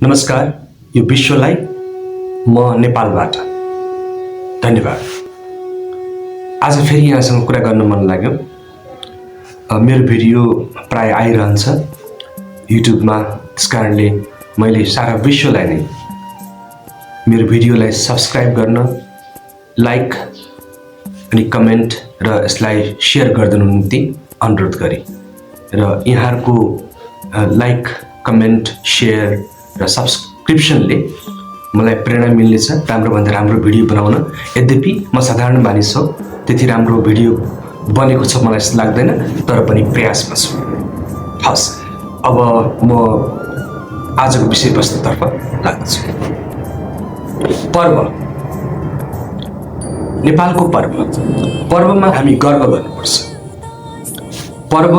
नमस्कार, यो विश्वलाई म नेपालबाट धन्यवाद। आज फेरि यहाँसँग कुरा गर्न मन लाग्यो। मेरो भिडियो प्राय आइरहन्छ युट्युबमा, त्यसकारणले मैले सारा विश्वलाई नै मेरो भिडियोलाई सब्स्क्राइब गर्न, लाइक अनि कमेन्ट र यसलाई सेयर गरिदिनु निम्ति अनुरोध गरेँ। र यहाँहरूको लाइक, कमेन्ट, सेयर र सब्सक्रिप्सनले मलाई प्रेरणा मिल्नेछ राम्रोभन्दा राम्रो भिडियो बनाउन। यद्यपि म साधारण मानिस हो, त्यति राम्रो भिडियो बनेको छ मलाई जस्तो लाग्दैन, तर पनि प्रयासमा छु। हस्, अब म आजको विषयवस्तुतर्फ लाग्छु। पर्व, नेपालको पर्व। पर्वमा हामी गर्व गर्नुपर्छ। पर्व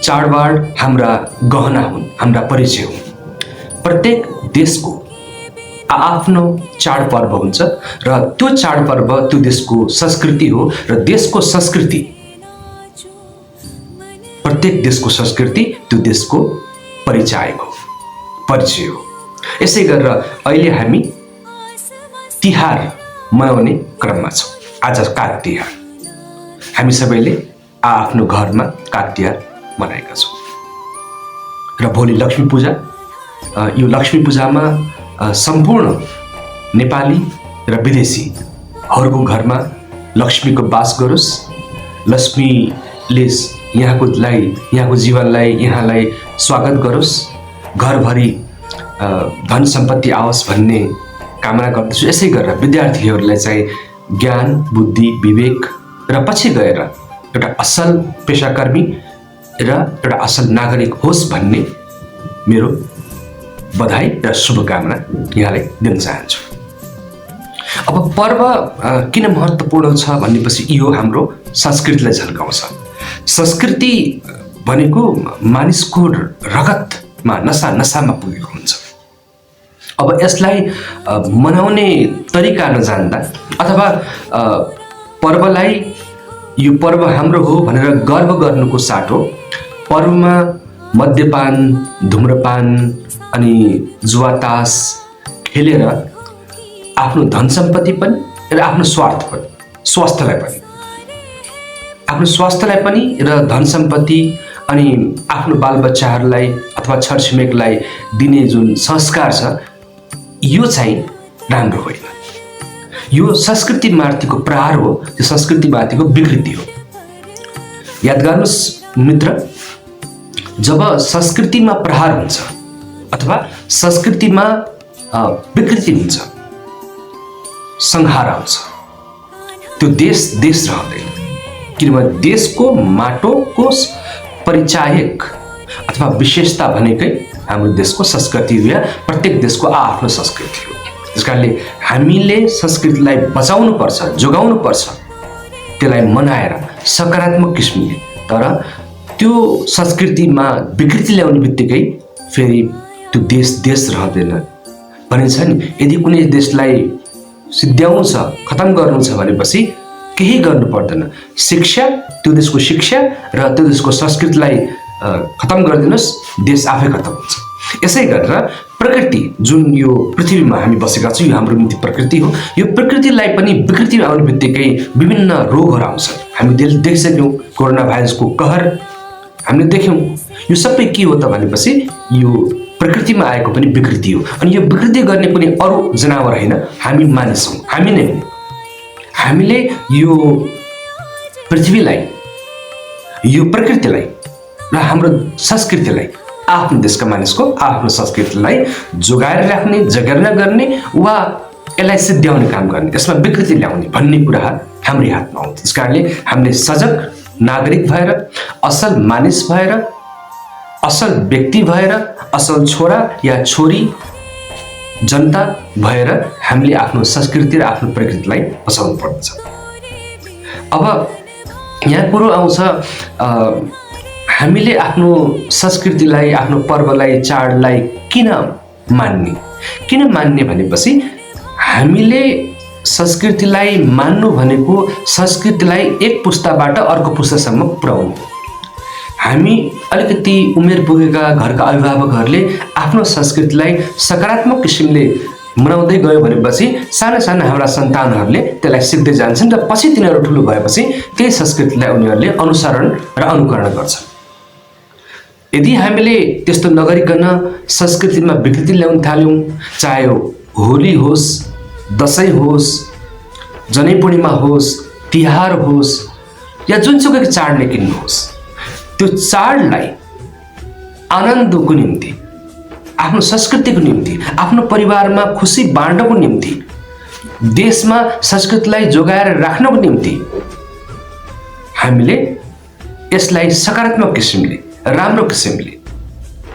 चाडबाड हाम्रा गहना हुन्, हाम्रा परिचय हुन्। प्रत्येक देशको आफ्नो चाडपर्व हुन्छ र त्यो चाडपर्व त्यो देशको संस्कृति हो र देशको संस्कृति, प्रत्येक देशको संस्कृति त्यो देशको परिचय हो। यसै गरेर अहिले हामी तिहार मनाउने क्रममा छौँ। आज काग तिहार, हामी सबैले आफ्नो घरमा काग तिहार मनाएका छौँ। र भोलि लक्ष्मी पूजा। यो लक्ष्मी पूजामा सम्पूर्ण नेपाली र विदेशीहरूको घरमा लक्ष्मीको वास गरोस्। लक्ष्मीले यहाँको जीवनलाई, यहाँलाई स्वागत गरोस्। घरभरि धन सम्पत्ति आओस् भन्ने कामना गर्दछु। यसै गरेर विद्यार्थीहरूलाई चाहिँ ज्ञान, बुद्धि, विवेक र पछि गएर एउटा असल पेसाकर्मी र एउटा असल नागरिक होस् भन्ने मेरो बधाई र शुभकामना यहाँलाई दिन चाहन्छु। अब पर्व किन महत्त्वपूर्ण छ भनेपछि यो हाम्रो संस्कृतिलाई झल्काउँछ। संस्कृति भनेको मानिसको रगतमा, नसामा पुगेको हुन्छ। अब यसलाई मनाउने तरिका नजान्दा अथवा पर्वलाई यो पर्व हाम्रो हो भनेर गर्व गर्नुको साटो पर्वमा मद्यपान, धूम्रपान अनि जुवातास खेलेर आफ्नो धन सम्पत्ति पनि र आफ्नो स्वास्थ्यलाई पनि र धन सम्पत्ति अनि आफ्नो बालबच्चाहरूलाई अथवा छरछिमेकलाई दिने जुन संस्कार छ, यो चाहिँ राम्रो होइन। यो संस्कृतिमाथिको प्रहार हो, त्यो संस्कृतिमाथिको विकृति हो। याद गर्नुहोस् मित्र, जब संस्कृतिमा प्रहार हुन्छ अथवा संस्कृतिमा विकृति हुन्छ, संहार आउँछ, त्यो देश रहँदैन। किनभने देशको माटोको परिचायक अथवा विशेषता भनेकै हाम्रो देशको संस्कृति हो, या प्रत्येक देशको आफ्नो संस्कृति हो। त्यसकारणले हामीले संस्कृतिलाई बचाउनुपर्छ, जोगाउनुपर्छ, त्यसलाई मनाएर सकारात्मक किसिमले। तर त्यो संस्कृतिमा विकृति ल्याउने बित्तिकै फेरि त्यो देश रहँदैन। भनिन्छ नि, यदि कुनै देशलाई सिद्ध्याउनु छ, खतम गर्नु छ भनेपछि केही गर्नु पर्दैन। शिक्षा, त्यो देशको शिक्षा र त्यो देशको संस्कृतिलाई खतम गरिदिनुहोस्, देश आफै खतम हुन्छ। यसै गरेर प्रकृति, जुन यो पृथ्वीमा हामी बसेका छौँ, यो हाम्रो निम्ति प्रकृति हो। यो प्रकृतिलाई पनि विकृति आउने बित्तिकै विभिन्न रोगहरू आउँछन्। हामी देखिसक्यौँ कोरोना भाइरसको कहर हामीले देख्यौँ। यो सबै के हो त भनेपछि यो प्रकृतिमा आएको पनि विकृति हो। अनि यो विकृति गर्ने कुनै अरू जनावर होइन, हामी मानिस हौँ, हामी नै हौँ। हामीले यो पृथ्वीलाई, यो प्रकृतिलाई र हाम्रो संस्कृतिलाई, आफ्नो देशका मानिसको आफ्नो संस्कृतिलाई जोगाएर राख्ने, जगेर्ना गर्ने वा यसलाई सिद्ध्याउने काम गर्ने, यसमा विकृति ल्याउने भन्ने कुरा हाम्रै हातमा हो। त्यस कारणले हामीले सजग नागरिक भएर, असल मानिस भएर, असल व्यक्ति भएर, असल छोरा या छोरी जनता भएर हामीले आफ्नो संस्कृति र आफ्नो प्रकृतिलाई बचाउनु पर्दछ। अब यहाँ कुरो आउँछ, हामीले आफ्नो संस्कृतिलाई, आफ्नो पर्वलाई, चाडलाई किन मान्ने भनेपछि हामीले संस्कृतिलाई मान्नु भनेको संस्कृतिलाई एक पुस्ताबाट अर्को पुस्तासम्म पुर्याउनु। हामी अलिकति उमेर पुगेका घरका अभिभावकहरूले आफ्नो संस्कृतिलाई सकारात्मक किसिमले मनाउँदै गयो भनेपछि साना साना हाम्रा सन्तानहरूले त्यसलाई सिक्दै जान्छन् र पछि तिनीहरू ठुलो भएपछि त्यही संस्कृतिलाई उनीहरूले अनुसरण र अनुकरण गर्छन्। यदि हामीले त्यस्तो नगरिकन संस्कृतिमा विकृति ल्याउन थाल्यौँ, चाहे होली होस्, दसैँ होस्, जनै पूर्णिमा होस्, तिहार होस् या जुनसुकै चाड नै किन्नुहोस्, त्यो चाडलाई आनन्दको निम्ति, आफ्नो संस्कृतिको निम्ति, आफ्नो परिवारमा खुसी बाँड्नको निम्ति, देशमा संस्कृतिलाई जोगाएर राख्नको निम्ति हामीले यसलाई सकारात्मक किसिमले, राम्रो किसिमले,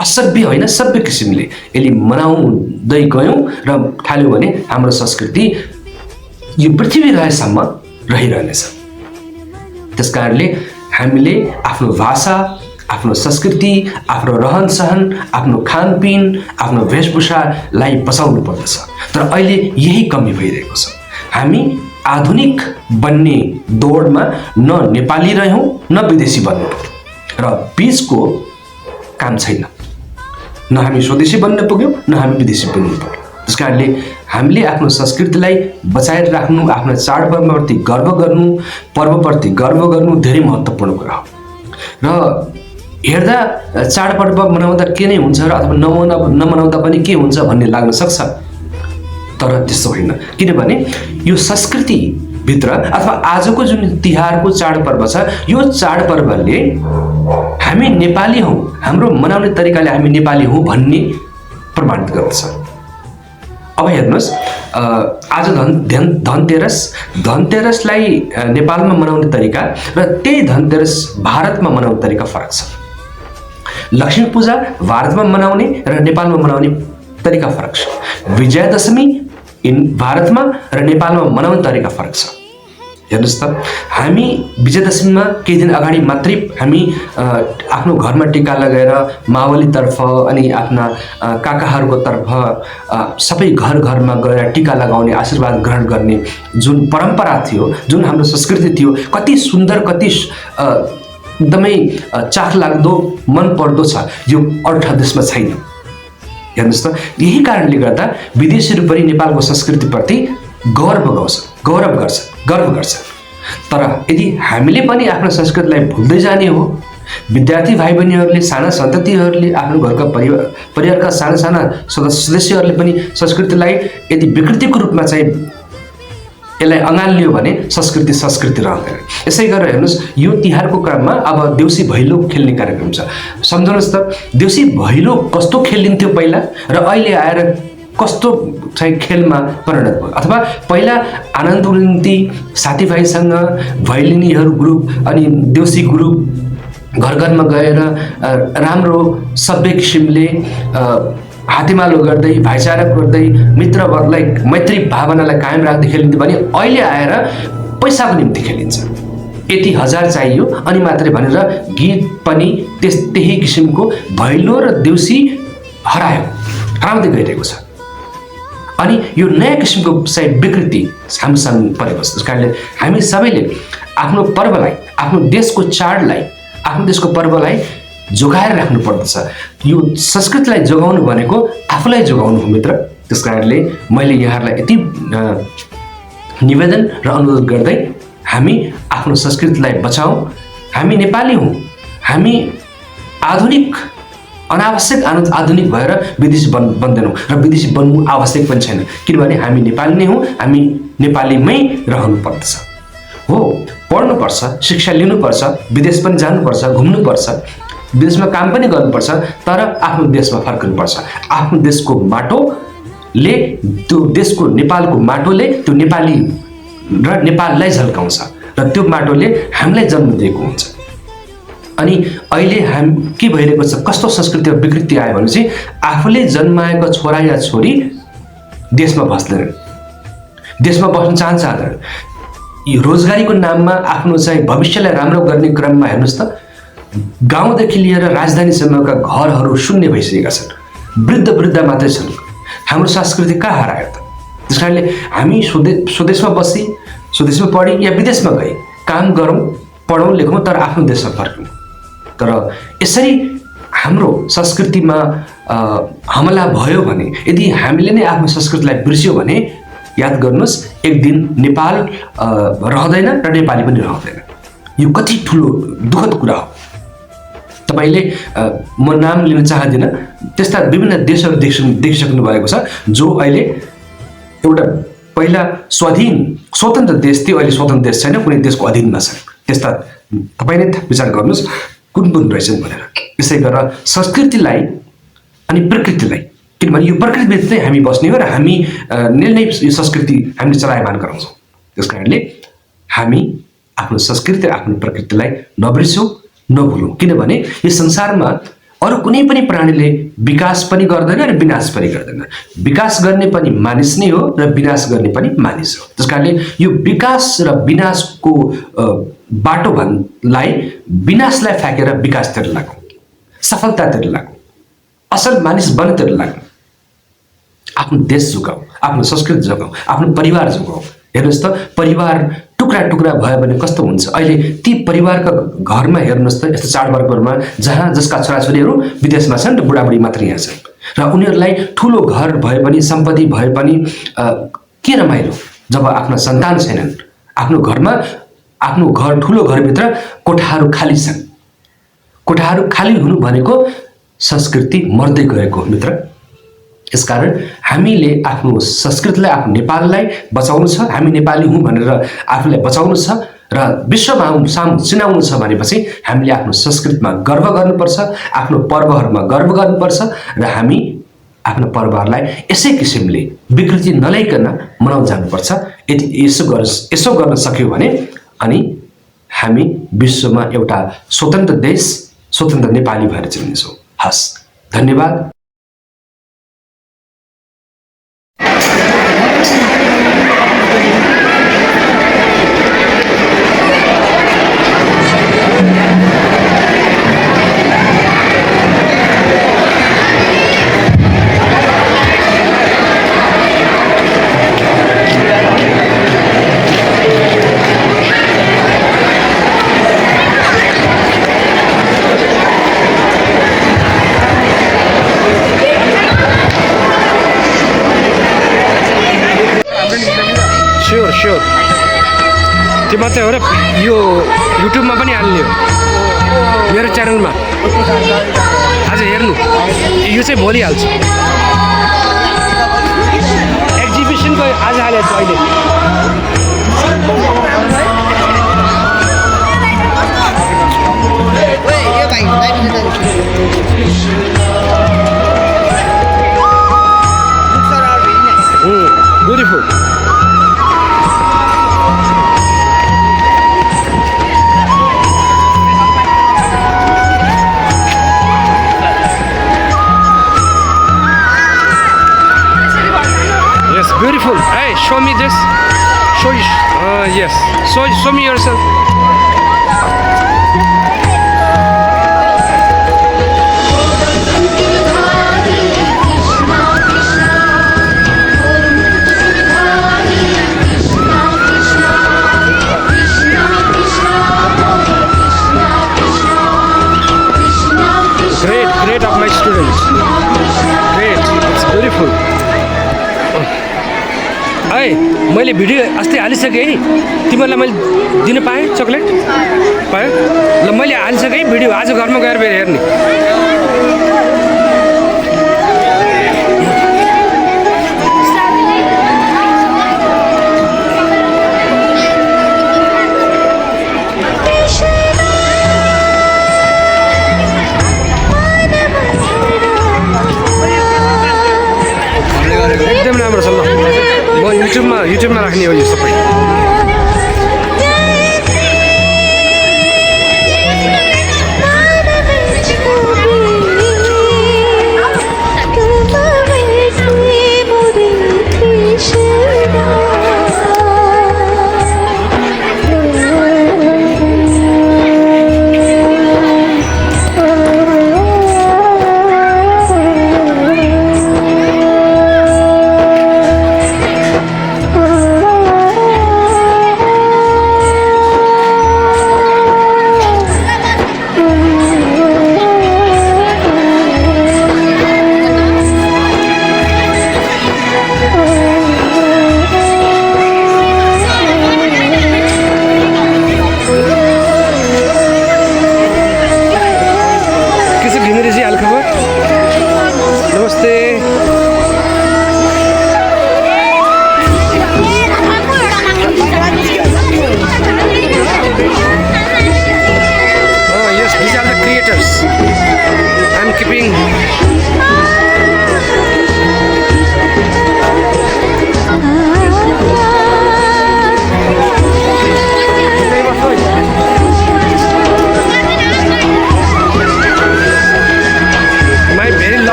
असभ्य होइन सभ्य किसिमले यसले मनाउँदै गयौँ र थाल्यौँ भने हाम्रो संस्कृति यो पृथ्वी रहेसम्म रहिरहनेछ। त्यसकारणले हामीले आफ्नो भाषा, आफ्नो संस्कृति, आफ्नो रहन सहन, आफ्नो खानपिन, आफ्नो वेशभूषालाई बचाउनु पर्दछ। तर अहिले यही कमी भइरहेको छ। हामी आधुनिक बन्ने दौडमा न नेपाली रह्यौँ न विदेशी बन्नु र बीचको काम छैन। न हामी स्वदेशी बन्न पुग्यौँ न हामी विदेशी बन्नु पर्यो। त्यसकारणले हामीले आफ्नो संस्कृतिलाई बचाएर राख्नु, आफ्नो चाडपर्वप्रति गर्व गर्नु, पर्वप्रति गर्व गर्नु धेरै महत्त्वपूर्ण कुरा हो। र हेर्दा चाडपर्व मनाउँदा के नै हुन्छ र अथवा नमनाउँदा पनि के हुन्छ भन्ने लाग्न सक्छ, तर त्यस्तो होइन। किनभने यो संस्कृतिभित्र अथवा आजको जुन तिहारको चाडपर्व छ, यो चाडपर्वले हामी नेपाली हौँ, हाम्रो मनाउने तरिकाले हामी नेपाली हौँ भन्ने प्रमाणित गर्दछ। अब हेर्नुहोस्, आज धनतेरसलाई नेपालमा मनाउने तरिका र त्यही धनतेरस भारतमा मनाउने तरिका फरक छ। लक्ष्मी पूजा भारतमा मनाउने र नेपालमा मनाउने तरिका फरक छ। विजयादशमी भारतमा र नेपालमा मनाउने तरिका फरक छ। हेर्नुहोस् त, हामी विजयादशमीमा केही दिन अगाडि मात्रै हामी आफ्नो घरमा टिका लगाएर मावलीतर्फ अनि आफ्ना काकाहरूको तर्फ सबै घर घरमा गएर टिका लगाउने, आशीर्वाद ग्रहण गर्ने जुन परम्परा थियो, जुन हाम्रो संस्कृति थियो, कति सुन्दर, कति एकदमै चाखलाग्दो, मन पर्दो छ, यो अरू देशमा छैन। हेर्नुहोस् त, यही कारणले गर्दा विदेशीहरू पनि नेपालको संस्कृतिप्रति गर्व गर्छ। तर यदि हामीले पनि आफ्नो संस्कृतिलाई भुल्दै जाने हो, विद्यार्थी भाइ बहिनीहरूले, साना सन्ततिहरूले, आफ्नो घरका परिवारका साना साना सदस्यहरूले पनि संस्कृतिलाई यदि विकृतिको रूपमा चाहिँ यसलाई अँगालियो भने संस्कृति रहँदैन। यसै गरेर हेर्नुहोस्, यो तिहारको क्रममा अब देउसी भैलो खेल्ने कार्यक्रम छ। सम्झनुहोस् त, देउसी भैलो कस्तो खेलिन्थ्यो पहिला र अहिले आएर कस्तो चाहिँ खेलमा परिणत भयो। अथवा पहिला आनन्दको निम्ति साथीभाइसँग भैलिनीहरू ग्रुप अनि देउसी ग्रुप घर घरमा गएर राम्रो सभ्य किसिमले हातेमालो गर्दै, भाइचारा गर्दै, मित्रवर्गलाई मैत्री भावनालाई कायम राख्दै खेलिन्थ्यो भने अहिले आएर पैसाको निम्ति खेलिन्छ। यति हजार चाहियो अनि मात्रै भनेर गीत पनि त्यही किसिमको भैलो र देउसी हराउँदै गइरहेको छ। अनि यो नयाँ किसिमको चाहिँ विकृति हाम्रो सामु परेको छ। त्यस कारणले हामी सबैले आफ्नो पर्वलाई, आफ्नो देशको चाडलाई, आफ्नो देशको पर्वलाई जोगाएर राख्नु पर्दछ। यो संस्कृतिलाई जोगाउनु भनेको आफूलाई जोगाउनु हो मित्र। त्यस कारणले मैले यहाँहरूलाई यति निवेदन र अनुरोध गर्दै हामी आफ्नो संस्कृतिलाई बचाउँ। हामी नेपाली हौँ, हामी अनावश्यक आधुनिक भएर विदेशी बन्दैनौँ र विदेशी बन्नु आवश्यक पनि छैन। किनभने हामी नेपाली नै हौँ, हामी नेपालीमै रहनु पर्दछ। हो, पढ्नुपर्छ, शिक्षा लिनुपर्छ, विदेश पनि जानुपर्छ, घुम्नुपर्छ, विदेशमा काम पनि गर्नुपर्छ, तर आफ्नो देशमा फर्कनुपर्छ। आफ्नो देशको माटोले, त्यो देशको नेपालको माटोले त्यो नेपाली र नेपाललाई झल्काउँछ र त्यो माटोले हामीलाई जन्म दिएको हुन्छ। अनि अहिले के भइरहेको छ, कस्तो संस्कृतिमा विकृति आयो भने चाहिँ आफूले जन्माएको छोरा या छोरी देशमा बस्दैनन्, देशमा बस्न चाहँदैन। यो रोजगारीको नाममा आफ्नो चाहिँ भविष्यलाई राम्रो गर्ने क्रममा हेर्नुहोस् त, गाउँदेखि लिएर राजधानीसम्मका घरहरू शून्य भइसकेका छन्, वृद्ध मात्रै छन्। हाम्रो संस्कृति कहाँ हरायो त? त्यस कारणले हामी स्वदेशमा बसी, स्वदेशमा पढी या विदेशमा गई काम गरौँ, पढौँ, लेखौँ, तर आफ्नो देशमा फर्कौँ। तर यसरी हाम्रो संस्कृतिमा हमला भयो भने, यदि हामीले नै आफ्नो संस्कृतिलाई बिर्स्यौँ भने याद गर्नुहोस्, एक दिन नेपाल रहँदैन र नेपाली पनि रहँदैन। यो कति ठुलो दुःखद कुरा हो। तपाईँले म नाम लिन चाहदिनँ, त्यस्ता विभिन्न देशहरू देखिसक्नु भएको छ जो अहिले एउटा पहिला स्वतन्त्र देश थियो, अहिले स्वतन्त्र देश छैन, कुनै देशको अधीनमा छ। त्यस्ता तपाईँ नै विचार गर्नुहोस् कुन रहेछन् भनेर। यसै गरेर संस्कृतिलाई अनि प्रकृतिलाई, किनभने यो प्रकृतिभित्र चाहिँ हामी बस्ने हो र हामी नै यो संस्कृति हामीले चलायमान गराउँछौँ। त्यस कारणले हामी आफ्नो संस्कृति आफ्नो प्रकृतिलाई नबिर्सौँ, नभुलौँ। किनभने यो संसारमा अरू कुनै पनि प्राणीले विकास पनि गर्दैन र विनाश पनि गर्दैन। विकास गर्ने पनि मानिस नै हो र विनाश गर्ने पनि मानिस हो। त्यस कारणले यो विकास र विनाशको बाटोलाई विनाशलाई फ्याँकेर विकासतिर लागौँ, सफलतातिर लागौँ, असल मानिस बन्नेतिर लागौँ, आफ्नो देश जोगाऊ, आफ्नो संस्कृति जोगाऊ, आफ्नो परिवार जोगाऊ। हेर्नुहोस् त, परिवार टुक्रा टुक्रा भयो भने कस्तो हुन्छ। अहिले ती परिवारका घरमा हेर्नुहोस् त, यस्तो चाडपर्वमा जसका छोराछोरीहरू विदेशमा छन् र बुढाबुढी मात्र यहाँ छन् र उनीहरूलाई ठुलो घर भए पनि सम्पत्ति भए पनि के रमाइलो जब आफ्ना सन्तान छैनन्। आफ्नो घर ठुलो घरभित्र कोठाहरू खाली छन्। कोठाहरू खाली हुनु भनेको संस्कृति मर्दै गएको मित्र। यसकारण हामीले आफ्नो संस्कृतिलाई, आफ्नो नेपाललाई बचाउनु छ। हामी नेपाली हौँ भनेर आफूलाई बचाउनु छ र विश्वमा सामु चिनाउनु छ भनेपछि हामीले आफ्नो संस्कृतिमा गर्व गर्नुपर्छ, आफ्नो पर्वहरूमा गर्व गर्नुपर्छ र हामी आफ्नो पर्वहरूलाई यसै किसिमले विकृति नल्याइकन मनाउन जानुपर्छ। यदि यसो गर्न सक्यौँ भने अनि हामी विश्वमा एउटा स्वतन्त्र देश, स्वतन्त्र नेपाली भएर चिनिन्छौँ। हस्, धन्यवाद। स्योर त्यो मात्रै हो र यो युट्युबमा पनि हाल्ने हो, मेरो च्यानलमा आज हेर्नु। यो चाहिँ भोलि हाल्छु। एक्जिबिसनको आज हालेको छु अहिले। Beautiful. Beautiful. Hey, show me this. Show you. Yes. Show me yourself. Great of my students. Great. It's beautiful. है मैले भिडियो अस्ति हालिसकेँ है, तिमीहरूलाई मैले दिन पाएँ चक्लेट पाएँ ल। मैले हालिसकेँ भिडियो, आज घरमा गएर फेरि हेर्ने। एकदम राम्रो छ। ल म युट्युबमा राख्ने हो यो सबै।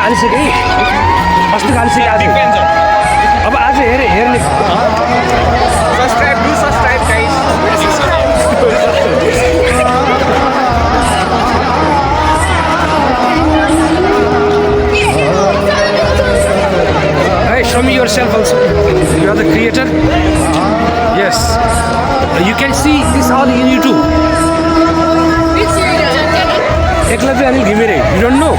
हालिसकेँ है अस्ति हालिसकेँ आज अब आज हेर्ने Subscribe, do subscribe, guys. Hey, show me yourself also. You are the creator. Yes, you can see this all in YouTube. Eklavya Anil Ghimire. You don't know?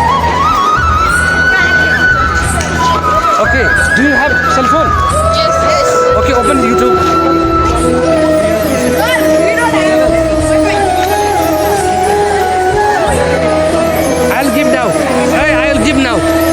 Okay. Do you have cell phone? Yes. Okay, open YouTube. I'll give now. Hey, I'll give now.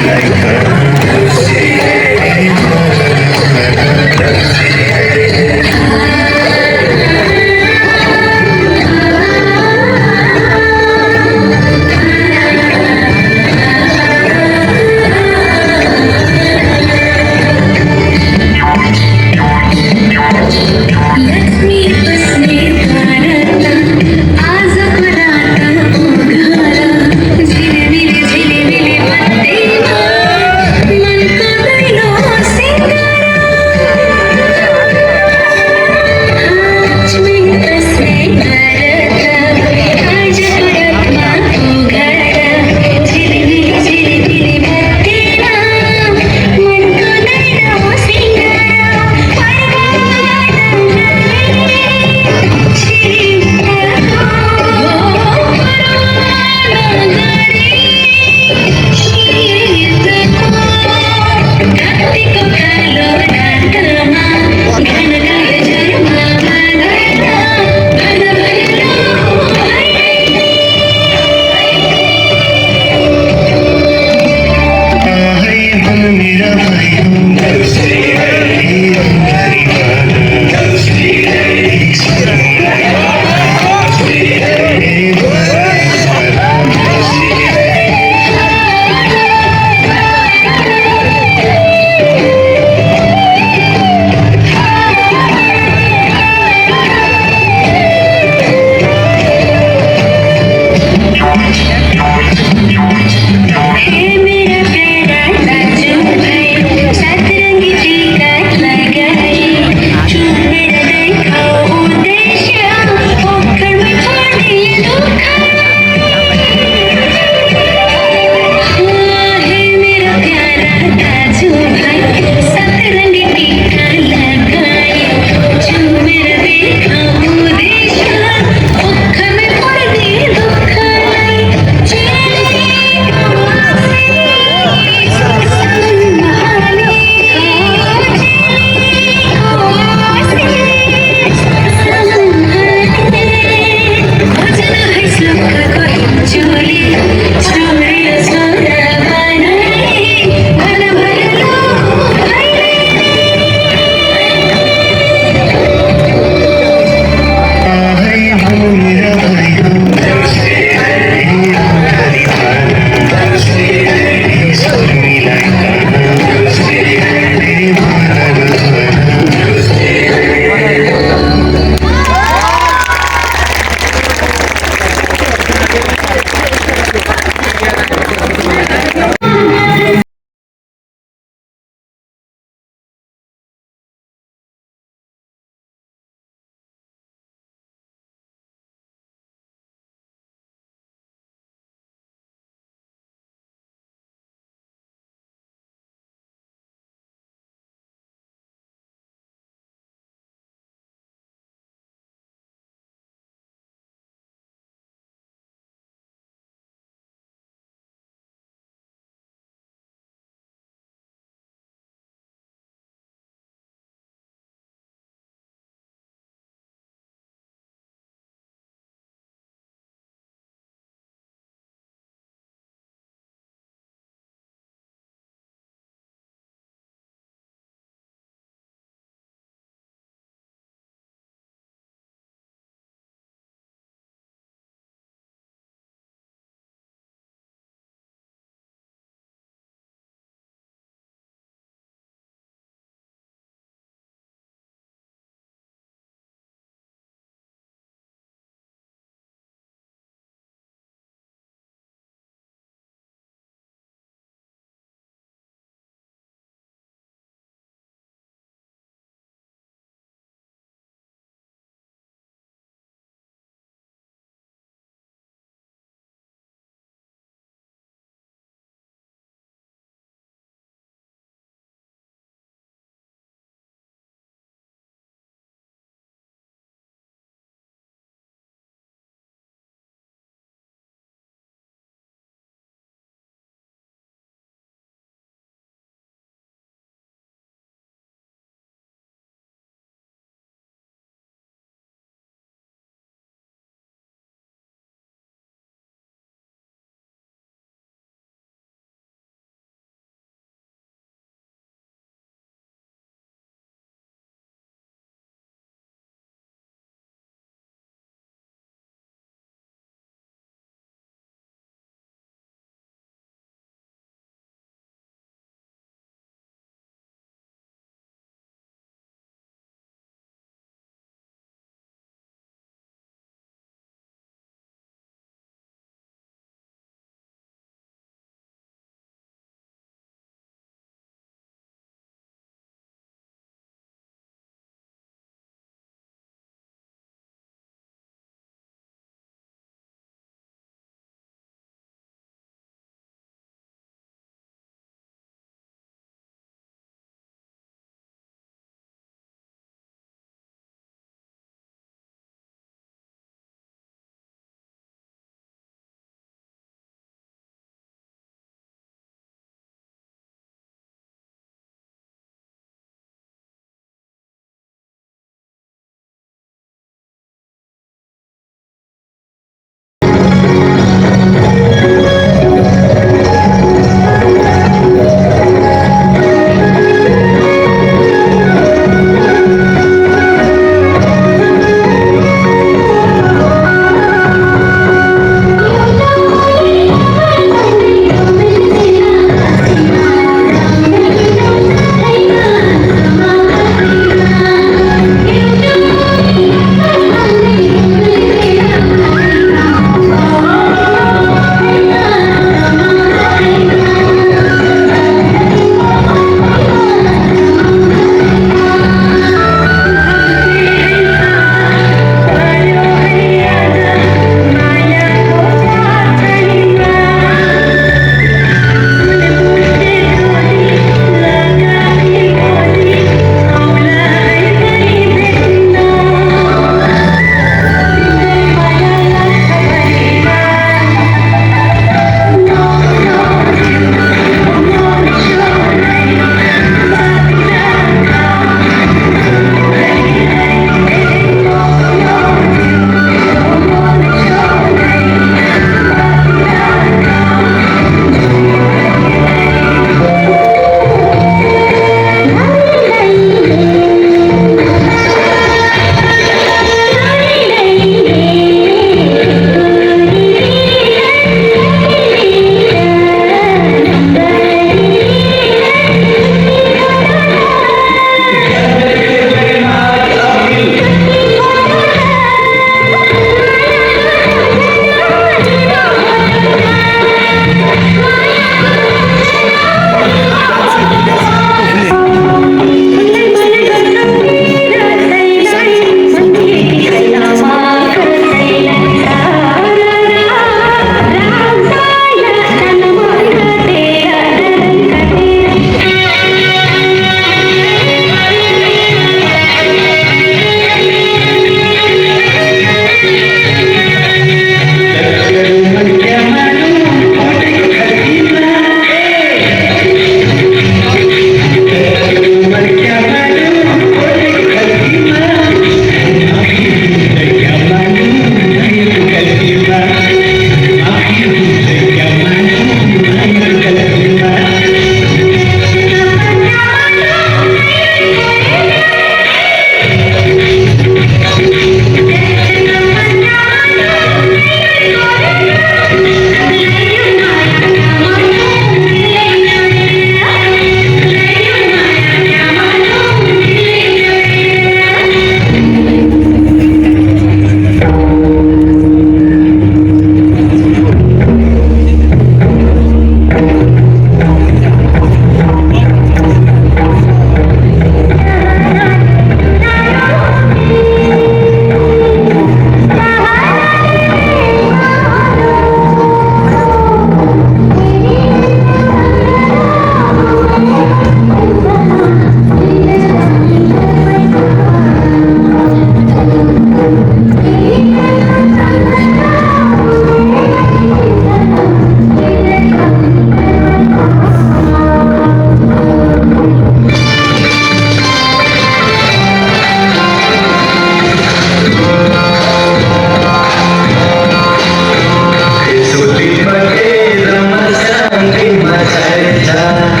Jay Jay